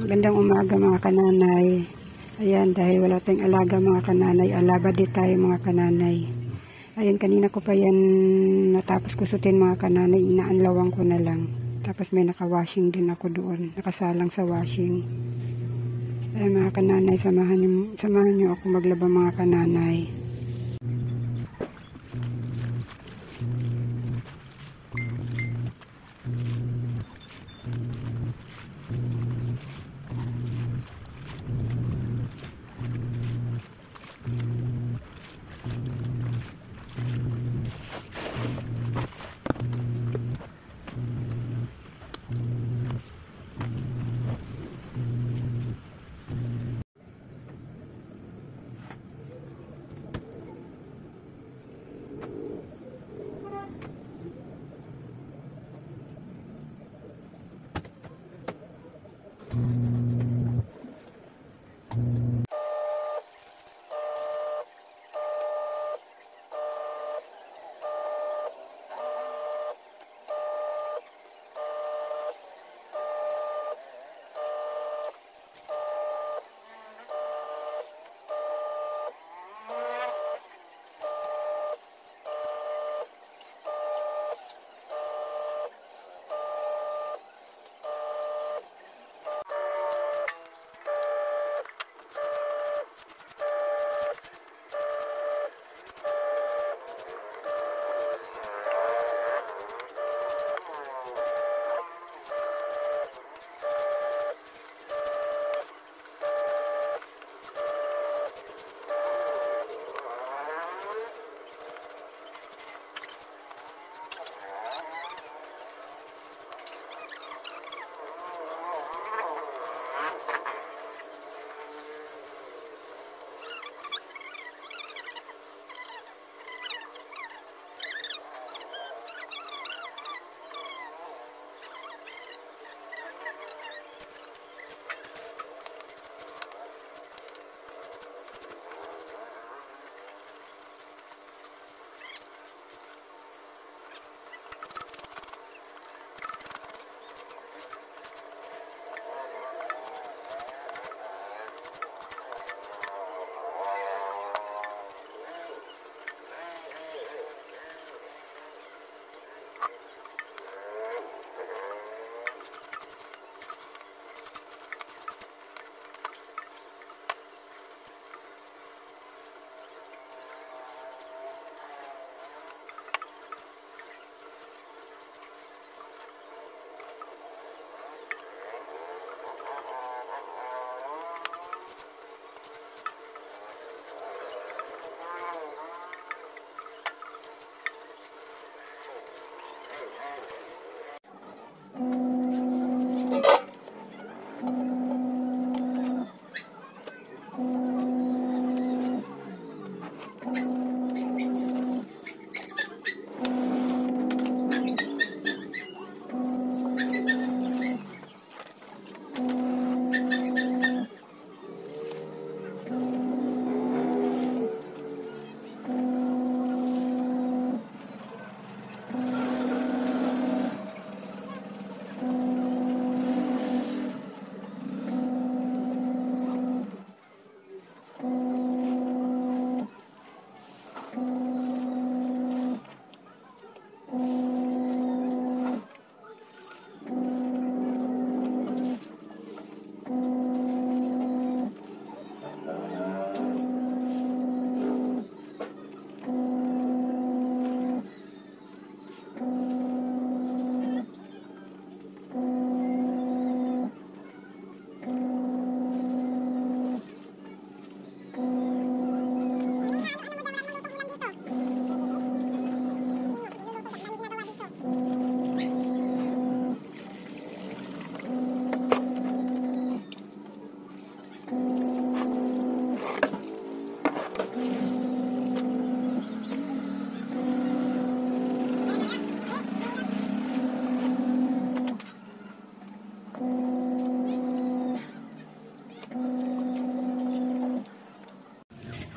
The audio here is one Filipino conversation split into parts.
Magandang umaga mga kananay. Ayan, dahil wala tayong alaga mga kananay, alaba din tayo mga kananay. Ayan, kanina ko pa yan natapos kusutin mga kananay, inaanlawang ko na lang. Tapos may naka-washing din ako doon, nakasalang sa washing. Ayan mga kananay, samahan nyo ako maglaba mga kananay.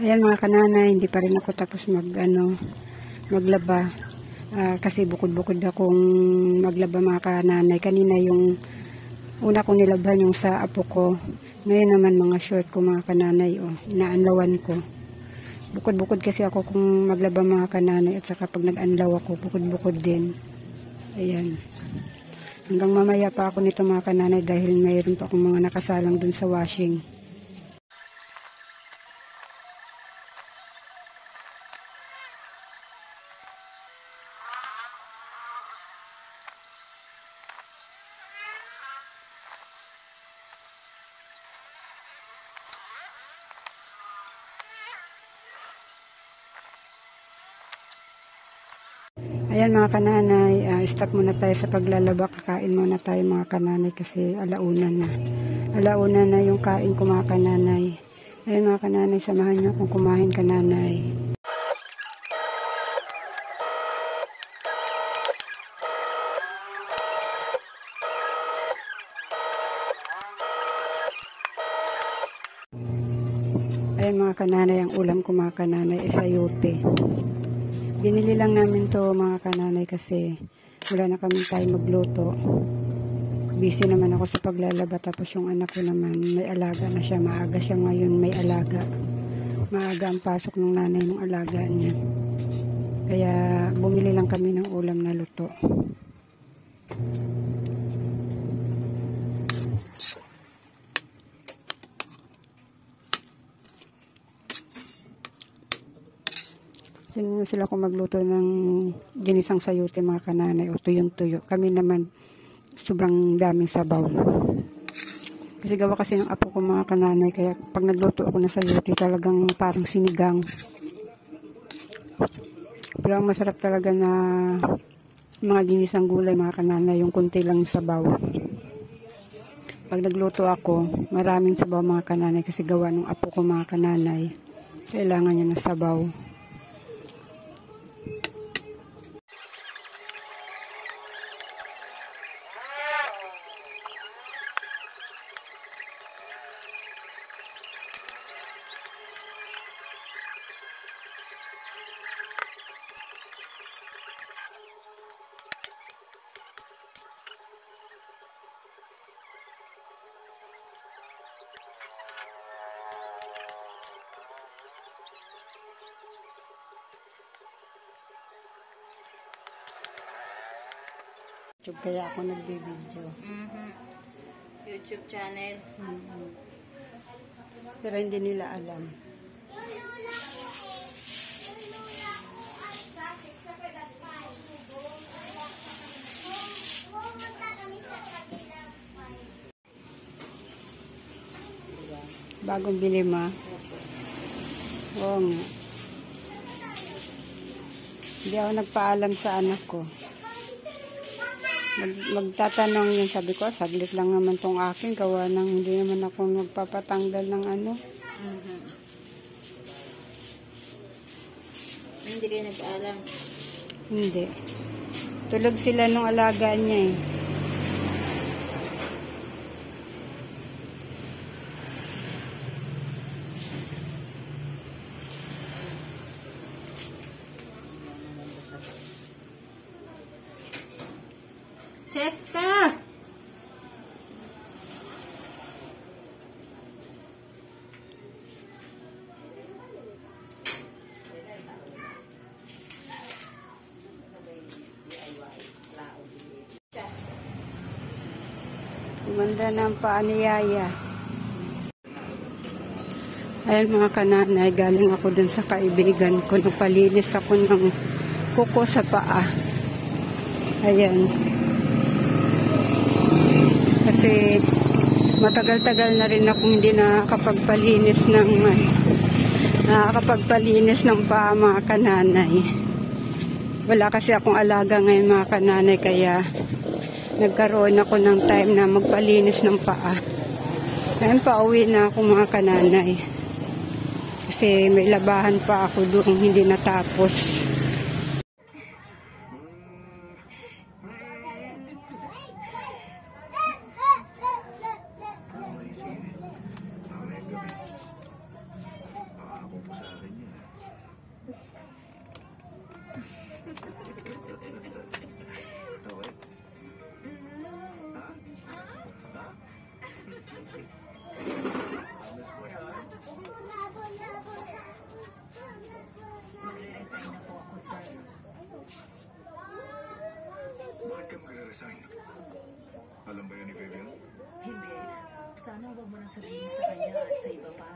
Ayan mga kananay, hindi pa rin ako tapos maglaba. Kasi bukod-bukod akong maglaba mga kananay. Kanina yung Una ko nilaban yung sa apo ko. Ngayon naman mga short ko mga kananay. Oh, inaanlawan ko. Bukod-bukod kasi ako kung maglaba mga kananay. At saka pag nag-anlaw ako, bukod-bukod din. Ayan. Hanggang mamaya pa ako nito mga kananay dahil mayroon pa akong mga nakasalang dun sa washing. Ayan mga kananay, stop muna tayo sa paglalaba. Kakain muna tayo mga kananay kasi alauna na. Alauna na yung kain ko mga kananay. Ayan mga kananay, samahan nyo akong kumain kananay. Ayan mga kananay, ang ulam ko mga kananay ay sayote. Binili lang namin to mga kananay kasi wala na kami tayo magluto. Busy naman ako sa paglalaba tapos yung anak ko naman may alaga na siya. Maaga siya ngayon may alaga. Maaga ang pasok ng nanay ng alaga niya. Kaya bumili lang kami ng ulam na luto. Diyan sila kung magluto ng ginisang sayote mga kananay o tuyong-tuyo. Kami naman sobrang daming sabaw. Kasi gawa kasi ng apo ko mga kananay. Kaya pag nagluto ako ng sayote talagang parang sinigang. Pero ang masarap talaga na mga ginisang gulay mga kananay. Yung kunti lang sabaw. Pag nagluto ako maraming sabaw mga kananay. Kasi gawa ng apo ko mga kananay. Kailangan niya ng sabaw. YouTube kaya ako nagbibideo. YouTube channel. Pero hindi nila alam. Bagong bili ma. Oo nga. Hindi ako nagpaalam sa anak ko. Magtatanong yun, sabi ko, saglit lang naman tong akin, gawa ng hindi naman ako magpapatanggal ng ano. Hindi kayo nag-aalam? Hindi. Tulog sila nung alaga niya eh. Sesta! Gumanda na ang paa ni Yaya. Ayan mga kananay, galing ako dun sa kaibigan ko. Nagpalinis ako ng kuko sa paa. Ayan. Kasi matagal-tagal na rin akong hindi nakakapagpalinis ng paa mga kananay. Wala kasi akong alaga ngayon mga kananay kaya nagkaroon ako ng time na magpalinis ng paa. Ngayon pauwi na ako mga kananay. Kasi may labahan pa ako doon hindi natapos. Magre-resign na po ako, sir. Bakit ka magre-resign? Alam ba yan ni Vivian? Hindi. Sana wag mo nang sabihin sa kanya at sa iba pa.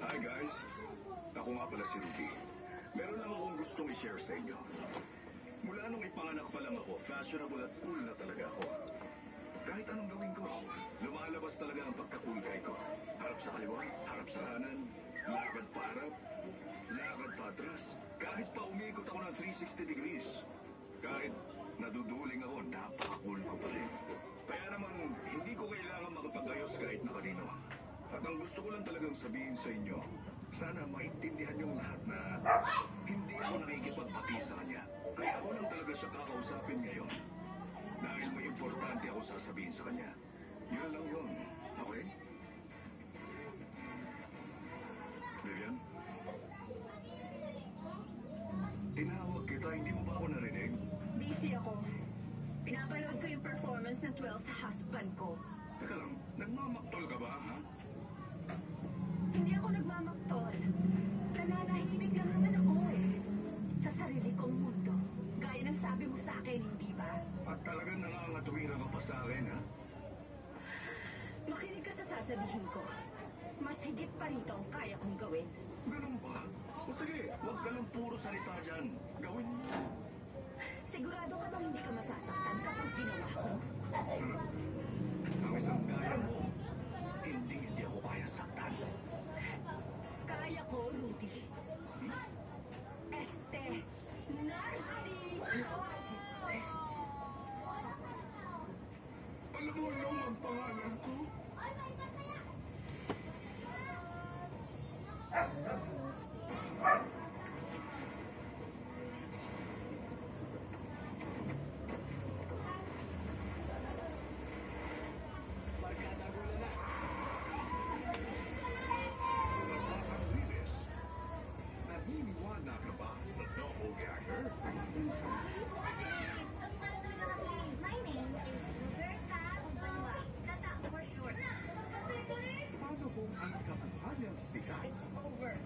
Hi guys, ako nga pala si Rudy. Meron lang akong gustong i-share sa inyo. Mula nung ipanganak pa lang ako, fashionable at cool na talaga ako. Kahit anong gawin ko, lumalabas talaga ang pagka-cool ko. Harap sa kaliwa, harap sa kanan, lakad pa harap, lakad pa atras. Kahit pa umikot ako ng 360 degrees. Kahit naduduling ako, napaka-cool ko pa rin. Kaya naman, hindi ko kailangan makapagayos kahit na kanino. At ang gusto ko lang talagang sabihin sa inyo, sana maintindihan yung lahat na hindi ako nakikipagbati sa kanya. Kaya ako lang talaga siya kakausapin ngayon. Dahil may importante ako sasabihin sa kanya. Yun lang yun. Okay? Vivian? Tinawag kita, hindi mo ba ako narinig? Busy ako. Pinapanood ko yung performance ng 12th husband ko. Teka lang, nagmamaktol ka ba, ha? Hindi ako nagmamaktol. Nananahimik lang naman ako eh. Sa sarili kong mundo. Gaya ng sabi mo sa akin, hindi ba? At talagang nangangatuwiran ka pa sa akin, ha? Makinig ka sa sasabihin ko. Mas higit pa rito ang kaya kong gawin. Ganun ba? O sige, huwag ka lang puro salita dyan. Gawin mo. Sigurado ka bang hindi ka masasaktan kapag ginawa ko? Ang isang kaya mo, hindi ako kaya saktan. Kaya ko, Rudy. Este Narciso! Alam mo, lumang pangalan ko. Naniniwala ka ba sa doppelganger? My name is Roberta Ubalwa. Tata for short. Paano kung ang kabuhanyang sikat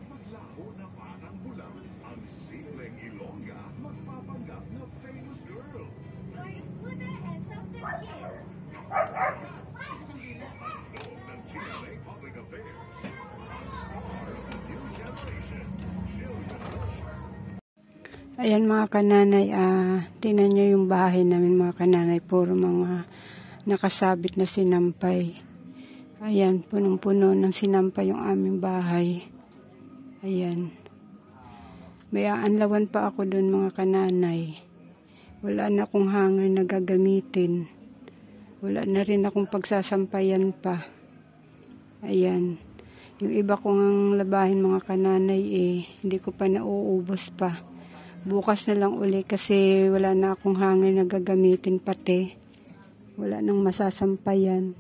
maglaho na parang bulang ang simpleng Ilongga magpapanggap na famous girl? For smoother and softer skin. Loob ng GMA Public Affairs, ang star of the new generation, Jillian Moore. Ayan mga kananay, tinan nyo yung bahay namin mga kananay, puro mga nakasabit na sinampay. Ayan, punong-puno ng sinampay yung aming bahay. Ayan. May aanlawan pa ako dun mga kananay. Wala na akong hanger na gagamitin. Wala na rin akong pagsasampayan pa. Ayan. Yung iba kong labahin mga kananay hindi ko pa nauubos pa. Bukas na lang uli kasi wala na akong hanger na gagamitin pati. Wala nang masasampayan.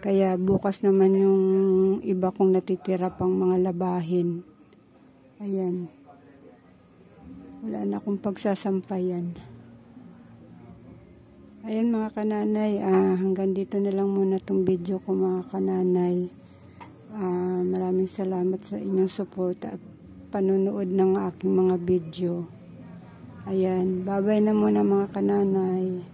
Kaya bukas naman yung iba kong natitira pang mga labahin. Ayan. Wala na akong pagsasampayan. Ayan mga kananay, hanggang dito na lang muna tong video ko mga kananay. Maraming salamat sa inyong support at panunood ng aking mga video. Ayan, bye-bye na muna mga kananay.